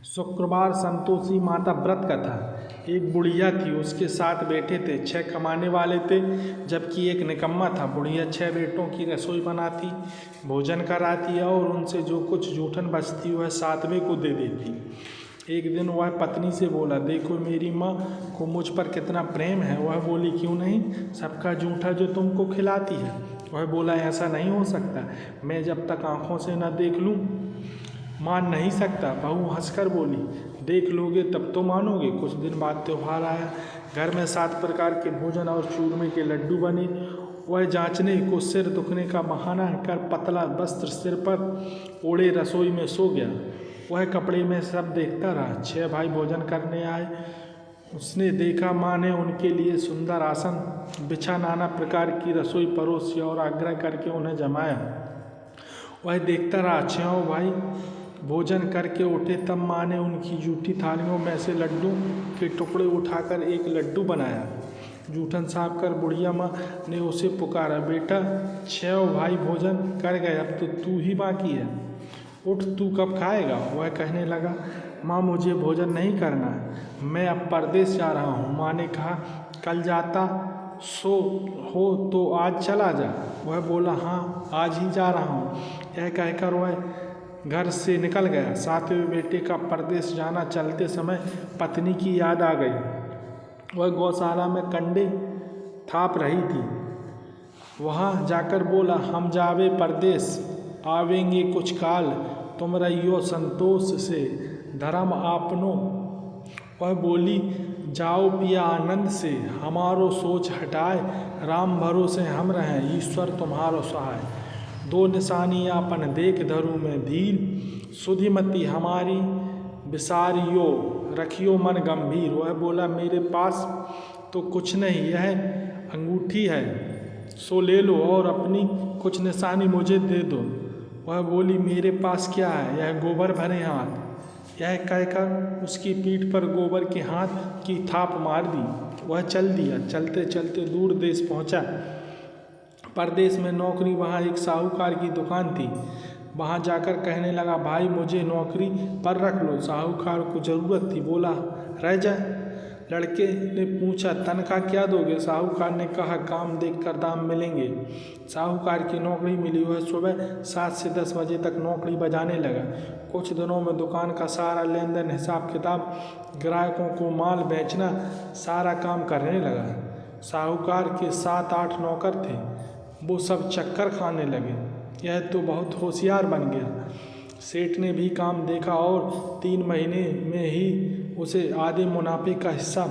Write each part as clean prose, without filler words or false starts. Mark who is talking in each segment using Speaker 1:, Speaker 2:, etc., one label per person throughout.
Speaker 1: शुक्रवार संतोषी माता व्रत का था। एक बुढ़िया थी, उसके साथ बेटे थे। 6 कमाने वाले थे, जबकि एक निकम्मा था। बुढ़िया 6 बेटों की रसोई बनाती, भोजन कराती और उनसे जो कुछ जूठन बचती वह 7वें को दे देती। एक दिन वह पत्नी से बोला, देखो मेरी माँ को मुझ पर कितना प्रेम है। वह बोली, क्यों नहीं, सबका जूठा जो तुमको खिलाती है। वह बोला, ऐसा नहीं हो सकता, मैं जब तक आँखों से न देख लूँ मान नहीं सकता। बहू हंसकर बोली, देख लोगे तब तो मानोगे। कुछ दिन बाद त्योहार आया। घर में 7 प्रकार के भोजन और चूरमे के लड्डू बने। वह जांचने को सिर दुखने का बहाना कर पतला वस्त्र सिर पर ओढ़े रसोई में सो गया। वह कपड़े में सब देखता रहा। 6 भाई भोजन करने आए। उसने देखा माँ ने उनके लिए सुंदर आसन बिछा नाना प्रकार की रसोई परोसी और आग्रह करके उन्हें जमाया। वह देखता रहा। 6 भाई भोजन करके उठे, तब माँ ने उनकी जूठी थालियों में से लड्डू के टुकड़े उठाकर एक लड्डू बनाया। जूठन साफ कर बुढ़िया माँ ने उसे पुकारा, बेटा 6 भाई भोजन कर गए, अब तो तू ही बाकी है, उठ, तू कब खाएगा। वह कहने लगा, माँ मुझे भोजन नहीं करना, मैं अब परदेश जा रहा हूँ। माँ ने कहा, कल जाता सो हो तो आज चला जा। वह बोला, हाँ आज ही जा रहा हूँ। यह कहकर वह घर से निकल गया। 7वें बेटे का परदेश जाना चलते समय पत्नी की याद आ गई। वह गौशाला में कंडे थाप रही थी। वहाँ जाकर बोला, हम जावे परदेश, आवेंगे कुछ काल, तुम रहियो संतोष से धर्म आपनो। वह बोली, जाओ पिया आनंद से, हमारो सोच हटाए, राम भरोसे हम रहें, ईश्वर तुम्हारो सहाय। 2 निशानी आपन देख धरू में धीर, सुधिमती हमारी विसारियो, रखियो मन गंभीर। वह बोला, मेरे पास तो कुछ नहीं, यह अंगूठी है, सो ले लो और अपनी कुछ निशानी मुझे दे दो। वह बोली, मेरे पास क्या है, यह गोबर भरे हाथ। यह कहकर उसकी पीठ पर गोबर के हाथ की थाप मार दी। वह चल दिया। चलते चलते दूर देश पहुंचा। परदेश में नौकरी, वहाँ एक साहूकार की दुकान थी। वहाँ जाकर कहने लगा, भाई मुझे नौकरी पर रख लो। साहूकार को ज़रूरत थी, बोला, रह जा। लड़के ने पूछा, तनख्वाह क्या दोगे। साहूकार ने कहा, काम देखकर दाम मिलेंगे। साहूकार की नौकरी मिली। वह सुबह 7 से 10 बजे तक नौकरी बजाने लगा। कुछ दिनों में दुकान का सारा लेन देन, हिसाब किताब, ग्राहकों को माल बेचना, सारा काम करने लगा। साहूकार के 7-8 नौकर थे, वो सब चक्कर खाने लगे। यह तो बहुत होशियार बन गया। सेठ ने भी काम देखा और 3 महीने में ही उसे आधे मुनाफे का हिस्सा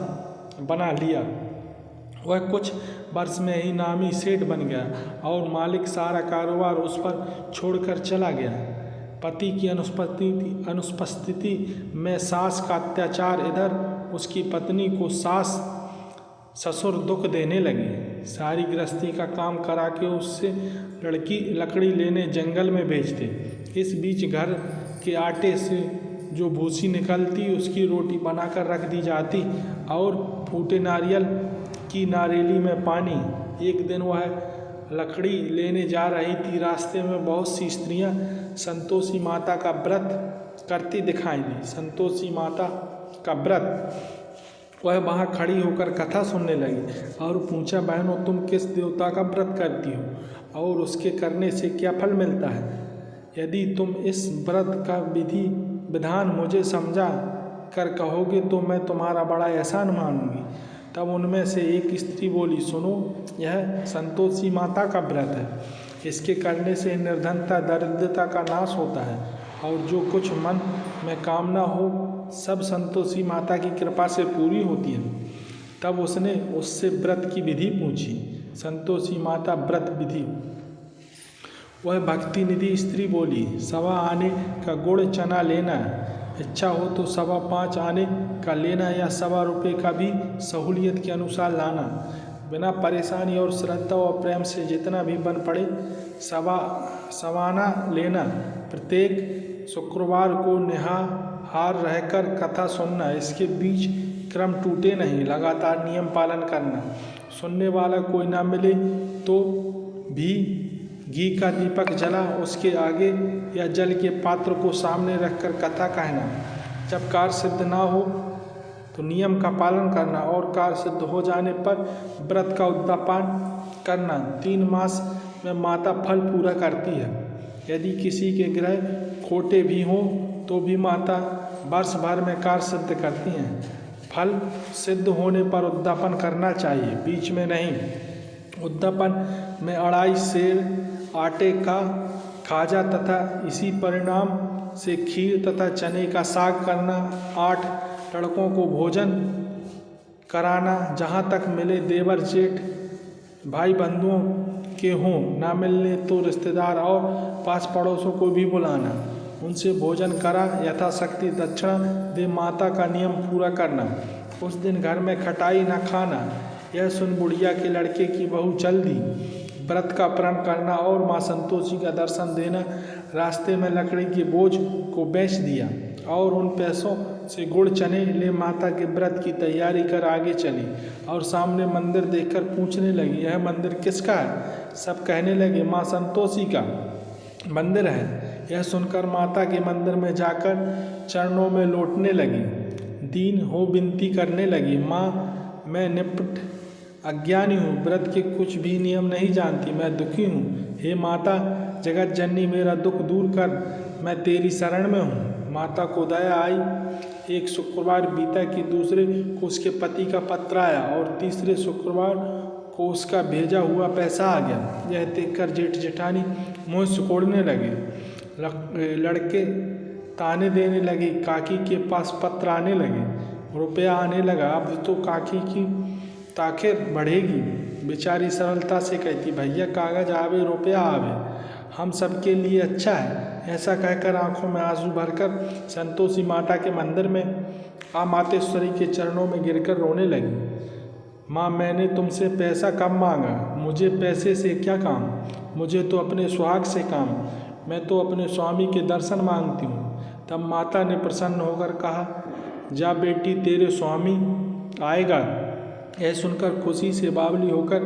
Speaker 1: बना लिया। वह कुछ वर्ष में ही नामी सेठ बन गया और मालिक सारा कारोबार उस पर छोड़कर चला गया। पति की अनुपस्थिति में सास का अत्याचार, इधर उसकी पत्नी को सास ससुर दुख देने लगे। सारी गृहस्थी का काम करा के उससे लकड़ी लेने जंगल में भेजते। इस बीच घर के आटे से जो भूसी निकलती, उसकी रोटी बनाकर रख दी जाती और फूटे नारियल की नारेली में पानी। एक दिन वह लकड़ी लेने जा रही थी। रास्ते में बहुत सी स्त्रियां संतोषी माता का व्रत करती दिखाई दी। संतोषी माता का व्रत। वह वहाँ खड़ी होकर कथा सुनने लगी और पूछा, बहनों तुम किस देवता का व्रत करती हो और उसके करने से क्या फल मिलता है। यदि तुम इस व्रत का विधि विधान मुझे समझा कर कहोगे तो मैं तुम्हारा बड़ा एहसान मानूंगी। तब उनमें से एक स्त्री बोली, सुनो, यह संतोषी माता का व्रत है। इसके करने से निर्धनता, दरिद्रता का नाश होता है और जो कुछ मन में कामना हो सब संतोषी माता की कृपा से पूरी होती है। तब उसने उससे व्रत की विधि पूछी। संतोषी माता व्रत विधि। वह भक्ति निधि स्त्री बोली, 1.25 आने का गुड़ चना लेना, इच्छा हो तो 5.25 आने का लेना या 1.25 रुपये का भी सहूलियत के अनुसार लाना। बिना परेशानी और श्रद्धा और प्रेम से जितना भी बन पड़े 1.25 आना लेना। प्रत्येक शुक्रवार को निहार रहकर कथा सुनना। इसके बीच क्रम टूटे नहीं, लगातार नियम पालन करना। सुनने वाला कोई ना मिले तो भी घी का दीपक जला उसके आगे या जल के पात्र को सामने रखकर कथा कहना। जब कार्य सिद्ध ना हो तो नियम का पालन करना और कार्य सिद्ध हो जाने पर व्रत का उद्यापन करना। 3 मास में माता फल पूरा करती है। यदि किसी के ग्रह खोटे भी हों तो भी माता वर्ष भर में कार्य सिद्ध करती हैं। फल सिद्ध होने पर उद्यापन करना चाहिए, बीच में नहीं। उद्यापन में अढ़ाई सेर आटे का खाजा तथा इसी परिणाम से खीर तथा चने का साग करना। 8 लड़कों को भोजन कराना। जहाँ तक मिले देवर जेठ भाई बंधुओं के हों, ना मिलने तो रिश्तेदार और पास पड़ोसों को भी बुलाना। उनसे भोजन करा यथाशक्ति दक्षिणा दे माता का नियम पूरा करना। उस दिन घर में खटाई न खाना। यह सुन बुढ़िया के लड़के की बहू चल दी। व्रत का प्रण करना और माँ संतोषी का दर्शन देना। रास्ते में लकड़ी के बोझ को बेच दिया और उन पैसों से गुड़ चने ले माता के व्रत की तैयारी कर आगे चली और सामने मंदिर देखकर पूछने लगी, यह मंदिर किसका है? सब कहने लगे, माँ संतोषी का मंदिर है। यह सुनकर माता के मंदिर में जाकर चरणों में लौटने लगी। दीन हो विनती करने लगी, माँ मैं निपट अज्ञानी हूँ, व्रत के कुछ भी नियम नहीं जानती, मैं दुखी हूँ। हे माता जगत जननी मेरा दुख दूर कर, मैं तेरी शरण में हूँ। माता को दया आई। एक शुक्रवार बीता कि दूसरे को उसके पति का पत्र आया और तीसरे शुक्रवार को उसका भेजा हुआ पैसा आ गया। यह देखकर जेठ जेठानी मुँह सिकोड़ने लगे। लड़के ताने देने लगे। काकी के पास पत्र आने लगे, रुपया आने लगा। अब तो काकी की ताखिर बढ़ेगी। बेचारी सरलता से कहती, भैया कागज आवे रुपया आवे, हम सबके लिए अच्छा है। ऐसा कहकर आंखों में आंसू भरकर संतोषी माता के मंदिर में मातेश्वरी के चरणों में गिरकर रोने लगी। माँ मैंने तुमसे पैसा कम मांगा, मुझे पैसे से क्या काम, मुझे तो अपने सुहाग से काम, मैं तो अपने स्वामी के दर्शन मांगती हूँ। तब माता ने प्रसन्न होकर कहा, जा बेटी तेरे स्वामी आएगा। यह सुनकर खुशी से बावली होकर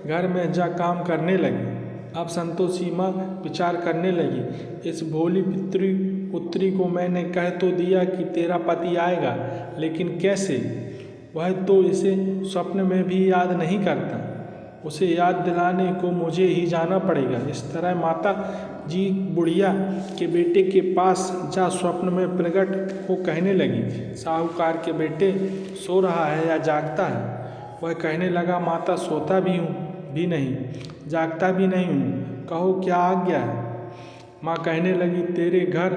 Speaker 1: घर में जा काम करने लगी। अब संतोषी माँ विचार करने लगी, इस भोली पुत्री को मैंने कह तो दिया कि तेरा पति आएगा, लेकिन कैसे? वह तो इसे स्वप्न में भी याद नहीं करता। उसे याद दिलाने को मुझे ही जाना पड़ेगा। इस तरह माता जी बुढ़िया के बेटे के पास जा स्वप्न में प्रकट हो कहने लगी, साहूकार के बेटे सो रहा है या जागता है? वह कहने लगा, माता सोता भी नहीं, जागता भी नहीं हूँ, कहो क्या आज्ञा है? माँ कहने लगी, तेरे घर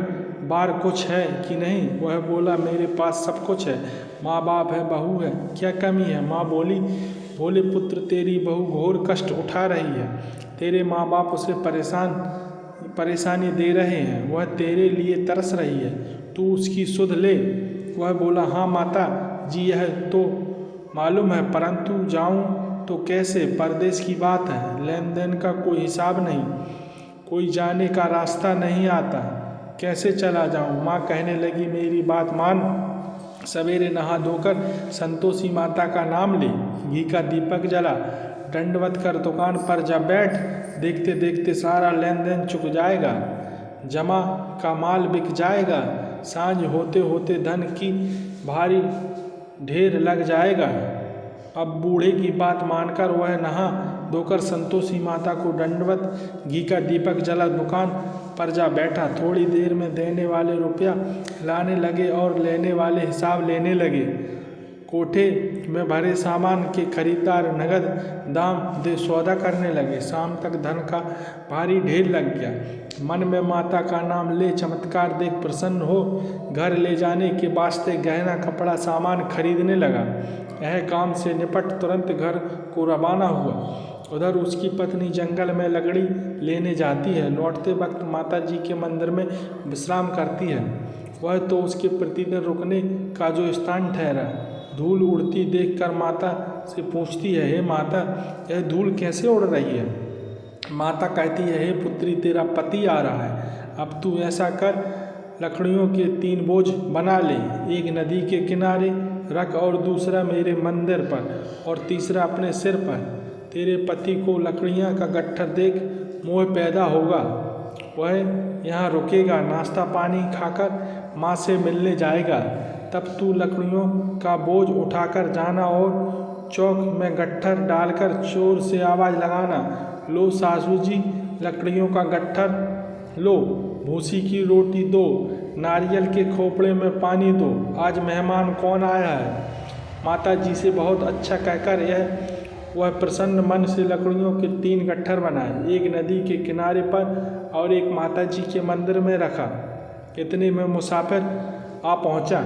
Speaker 1: बार कुछ है कि नहीं? वह बोला, मेरे पास सब कुछ है, माँ बाप है, बहू है, क्या कमी है? माँ बोली, बोले पुत्र तेरी बहू घोर कष्ट उठा रही है, तेरे माँ बाप उसे परेशानी दे रहे हैं, वह तेरे लिए तरस रही है, तू उसकी सुध ले। वह बोला, हाँ माता जी यह तो मालूम है, परंतु जाऊं तो कैसे? परदेश की बात है, लेन देन का कोई हिसाब नहीं, कोई जाने का रास्ता नहीं आता, कैसे चला जाऊं? माँ कहने लगी, मेरी बात मान, सवेरे नहा धोकर संतोषी माता का नाम ले, घी का दीपक जला, दंडवत कर दुकान पर जा बैठ, देखते देखते सारा लेन देन चुक जाएगा, जमा का माल बिक जाएगा, सांझ होते होते धन की भारी ढेर लग जाएगा। अब बूढ़े की बात मानकर वह नहा धोकर संतोषी माता को दंडवत, घी का दीपक जला, दुकान पर जा बैठा। थोड़ी देर में देने वाले रुपया लाने लगे और लेने वाले हिसाब लेने लगे। कोठे में भरे सामान के खरीदार नगद दाम दे सौदा करने लगे। शाम तक धन का भारी ढेर लग गया। मन में माता का नाम ले चमत्कार देख प्रसन्न हो घर ले जाने के वास्ते गहना कपड़ा सामान खरीदने लगा। यह काम से निपट तुरंत घर को रवाना हुआ। उधर उसकी पत्नी जंगल में लकड़ी लेने जाती है। लौटते वक्त माता जी के मंदिर में विश्राम करती है। वह तो उसके प्रतिदिन रुकने का जो स्थान ठहरा। धूल उड़ती देखकर माता से पूछती है, हे माता यह धूल कैसे उड़ रही है? माता कहती है, हे पुत्री तेरा पति आ रहा है, अब तू ऐसा कर, लकड़ियों के 3 बोझ बना ले, एक नदी के किनारे रख और दूसरा मेरे मंदिर पर और तीसरा अपने सिर पर। तेरे पति को लकड़ियाँ का गट्ठर देख मोह पैदा होगा, वह यहाँ रुकेगा, नाश्ता पानी खाकर माँ से मिलने जाएगा, तब तू लकड़ियों का बोझ उठाकर जाना और चौक में गट्ठर डालकर जोर से आवाज़ लगाना, लो सासू जी लकड़ियों का गट्ठर लो, भूसी की रोटी दो, नारियल के खोपड़े में पानी दो, आज मेहमान कौन आया है। माता जी से बहुत अच्छा कहकर वह प्रसन्न मन से लकड़ियों के 3 गट्ठर बनाए, एक नदी के किनारे पर और एक माता जी के मंदिर में रखा। इतने में मुसाफिर आ पहुंचा।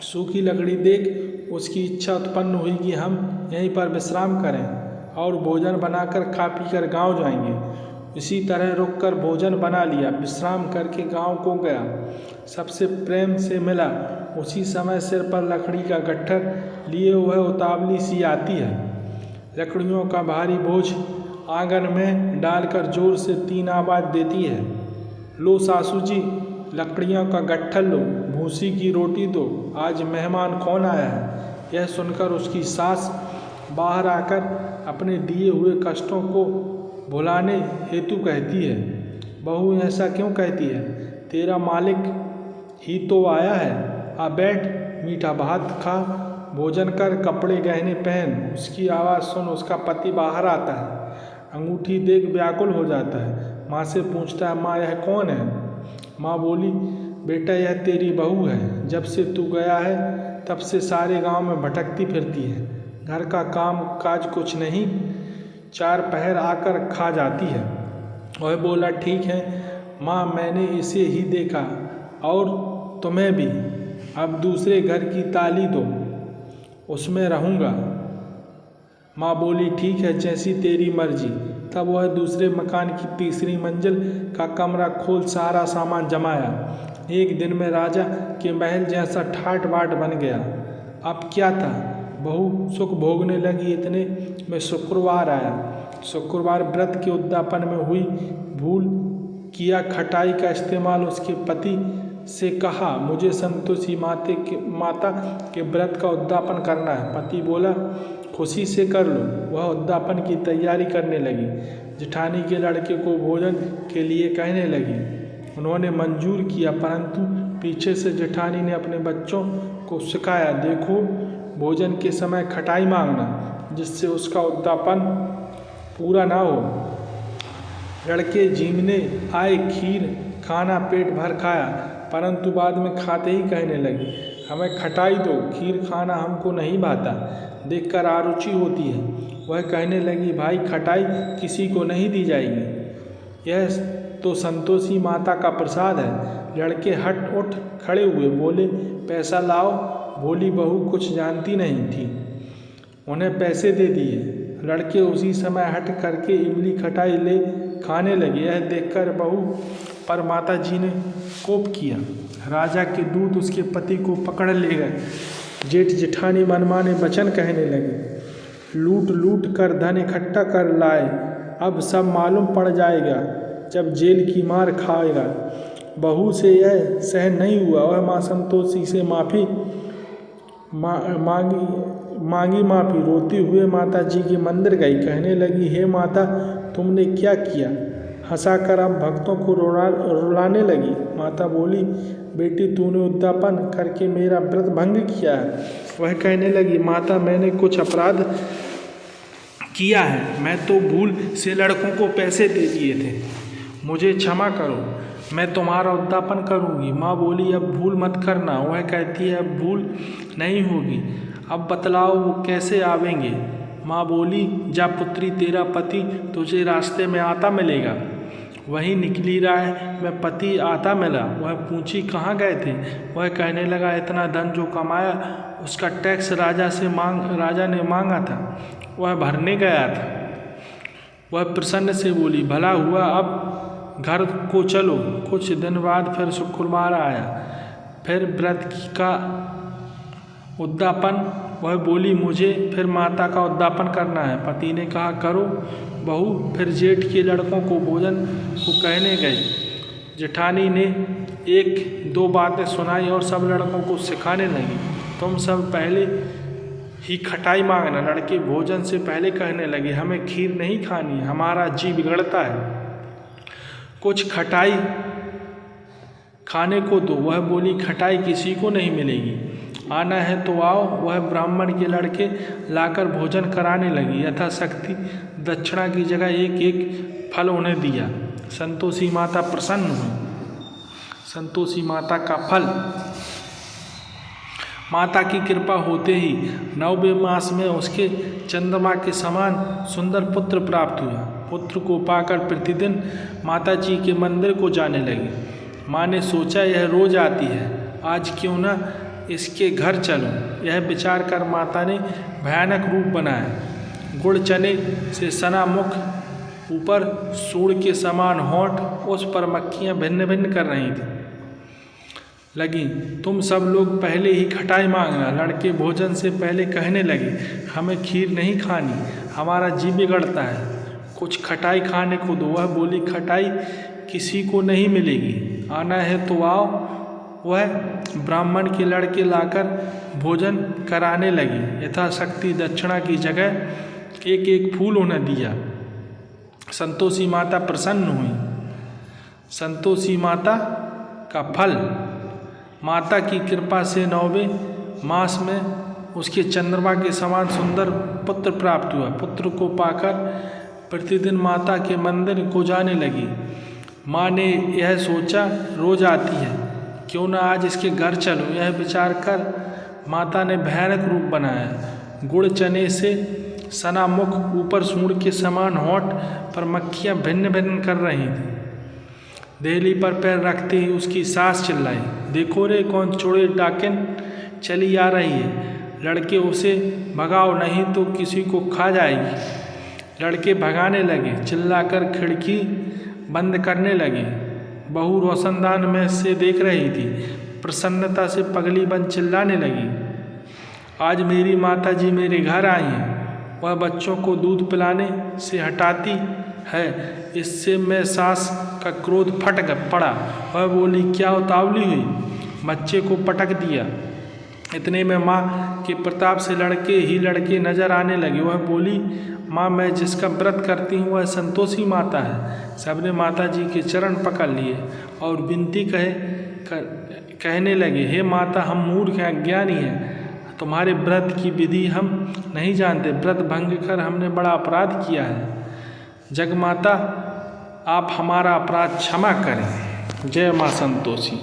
Speaker 1: सूखी लकड़ी देख उसकी इच्छा उत्पन्न हुई कि हम यहीं पर विश्राम करें और भोजन बनाकर खा पी कर गाँव जाएंगे। इसी तरह रुककर भोजन बना लिया, विश्राम करके गांव को गया, सबसे प्रेम से मिला। उसी समय सिर पर लकड़ी का गट्ठर लिए वह उतावली सी आती है, लकड़ियों का भारी बोझ आंगन में डालकर जोर से 3 आवाज़ देती है, लो सासू जी लकड़ियों का गट्ठर लो, भूसी की रोटी दो, आज मेहमान कौन आया है। यह सुनकर उसकी सास बाहर आकर अपने दिए हुए कष्टों को भुलाने हेतु कहती है, बहू ऐसा क्यों कहती है, तेरा मालिक ही तो आया है, आ बैठ, मीठा भात खा, भोजन कर, कपड़े गहने पहन। उसकी आवाज़ सुन उसका पति बाहर आता है, अंगूठी देख व्याकुल हो जाता है, माँ से पूछता है, माँ यह कौन है। माँ बोली, बेटा यह तेरी बहू है, जब से तू गया है तब से सारे गांव में भटकती फिरती है, घर का काम काज कुछ नहीं, 4 पहर आकर खा जाती है। वह बोला, ठीक है माँ, मैंने इसे ही देखा और तुम्हें भी, अब दूसरे घर की ताली दो, उसमें रहूँगा। माँ बोली, ठीक है जैसी तेरी मर्जी। तब वह दूसरे मकान की तीसरी मंजिल का कमरा खोल सारा सामान जमाया। एक दिन में राजा के महल जैसा ठाट बाट बन गया। अब क्या था, बहू सुख भोगने लगी। इतने में शुक्रवार आया। शुक्रवार व्रत के उद्यापन में हुई भूल किया खटाई का इस्तेमाल उसके पति से कहा, मुझे संतोषी माता के व्रत का उद्यापन करना है। पति बोला, खुशी से कर लो। वह उद्यापन की तैयारी करने लगी। जेठानी के लड़के को भोजन के लिए कहने लगी। उन्होंने मंजूर किया, परंतु पीछे से जेठानी ने अपने बच्चों को सिखाया, देखो भोजन के समय खटाई मांगना, जिससे उसका उद्यापन पूरा ना हो। लड़के जीमने आए, खीर खाना पेट भर खाया, परंतु बाद में खाते ही कहने लगे, हमें खटाई दो, खीर खाना हमको नहीं भाता, देखकर आरुचि होती है। वह कहने लगी, भाई खटाई किसी को नहीं दी जाएगी, यह तो संतोषी माता का प्रसाद है। लड़के हट उठ खड़े हुए, बोले, पैसा लाओ। भोली बहू कुछ जानती नहीं थी, उन्हें पैसे दे दिए। लड़के उसी समय हट करके इमली खटाई ले खाने लगे। यह देखकर बहू पर माता जी ने कोप किया। राजा के दूत उसके पति को पकड़ ले गए। जेठ जेठानी मनमाने वचन कहने लगे, लूट लूट कर धन इकट्ठा कर लाए, अब सब मालूम पड़ जाएगा जब जेल की मार खाएगा। बहू से यह सहन नहीं हुआ। वह माँ संतोषी से माफ़ी मांगी माफ़ी। रोती हुए माता जी के मंदिर गई। कहने लगी, हे माता, तुमने क्या किया। हंसाकर अब भक्तों को रुलाने लगी। माता बोली, बेटी तूने उद्यापन करके मेरा व्रत भंग किया है। वह कहने लगी, माता मैंने कुछ अपराध किया है, मैं तो भूल से लड़कों को पैसे दे दिए थे, मुझे क्षमा करो, मैं तुम्हारा उद्यापन करूंगी। माँ बोली, अब भूल मत करना। वह कहती है, अब भूल नहीं होगी, अब बतलाओ वो कैसे आवेंगे। माँ बोली, जा पुत्री, तेरा पति तुझे रास्ते में आता मिलेगा। वहीं निकली राह में पति आता मिला। वह पूछी, कहाँ गए थे। वह कहने लगा, इतना धन जो कमाया उसका टैक्स राजा ने मांगा था, वह भरने गया था। वह प्रसन्न से बोली, भला हुआ, अब घर को चलो। कुछ दिन बाद फिर शुक्रवार आया, फिर व्रत का उद्यापन। वह बोली, मुझे फिर माता का उद्यापन करना है। पति ने कहा, करो बहू। फिर जेठ के लड़कों को भोजन को कहने गए। जेठानी ने 1-2 बातें सुनाई और सब लड़कों को सिखाने लगी, तुम सब पहले ही खटाई मांगना। लड़के भोजन से पहले कहने लगे, हमें खीर नहीं खानी, हमारा जी बिगड़ता है। कुछ खटाई खाने को दो। वह बोली, खटाई किसी को नहीं मिलेगी। आना है तो आओ। वह ब्राह्मण के लड़के लाकर भोजन कराने लगी। यथाशक्ति दक्षिणा की जगह एक एक फल उन्हें दिया। संतोषी माता प्रसन्न हुई। संतोषी माता का फल। माता की कृपा होते ही 9वें मास में उसके चंद्रमा के समान सुंदर पुत्र प्राप्त हुआ। पुत्र को पाकर प्रतिदिन माता जी के मंदिर को जाने लगी। माँ ने सोचा, यह रोज आती है, आज क्यों न इसके घर चलूं। यह विचार कर माता ने भयानक रूप बनाया। गुड़ चने से सना मुख, ऊपर सूंड के समान होंठ, उस पर मक्खियाँ भिन्न भिन्न कर रही थी लगी। तुम सब लोग पहले ही खटाई मांगना। लड़के भोजन से पहले कहने लगे, हमें खीर नहीं खानी, हमारा जी बिगड़ता है, कुछ खटाई खाने को दो। वह बोली, खटाई किसी को नहीं मिलेगी। आना है तो आओ। वह ब्राह्मण के लड़के लाकर भोजन कराने लगी। यथाशक्ति दक्षिणा की जगह एक एक फूल उन्हें दिया। संतोषी माता प्रसन्न हुई। संतोषी माता का फल। माता की कृपा से 9वें मास में उसके चंद्रमा के समान सुंदर पुत्र प्राप्त हुआ। पुत्र को पाकर प्रतिदिन माता के मंदिर को जाने लगी। माँ ने यह सोचा, रोज आती है, क्यों न आज इसके घर चलूं। यह विचार कर माता ने भयानक रूप बनाया। गुड़ चने से सना मुख, ऊपर सूंड के समान होंठ, पर मक्खियाँ भिन्न भिन्न कर रही थीं। देहली पर पैर रखते ही उसकी सास चिल्लाई, देखो रे, कौन चोरे डाकिन चली आ रही है। लड़के उसे भगाओ, नहीं तो किसी को खा जाएगी। लड़के भगाने लगे। चिल्लाकर खिड़की बंद करने लगे। बहू रोशनदान में से देख रही थी। प्रसन्नता से पगली बन चिल्लाने लगी, आज मेरी माता जी मेरे घर आई हैं। वह बच्चों को दूध पिलाने से हटाती है, इससे मैं सास का क्रोध फट पड़ा। वह बोली, क्या उतावली हुई, बच्चे को पटक दिया। इतने में माँ के प्रताप से लड़के नजर आने लगे। वह बोली, माँ, मैं जिसका व्रत करती हूँ वह संतोषी माता है। सबने माता जी के चरण पकड़ लिए और विनती कहने लगे, हे माता, हम मूर्ख हैं, अज्ञानी हैं, तुम्हारे व्रत की विधि हम नहीं जानते। व्रत भंग कर हमने बड़ा अपराध किया है। जगमाता, आप हमारा अपराध क्षमा करें। जय माँ संतोषी।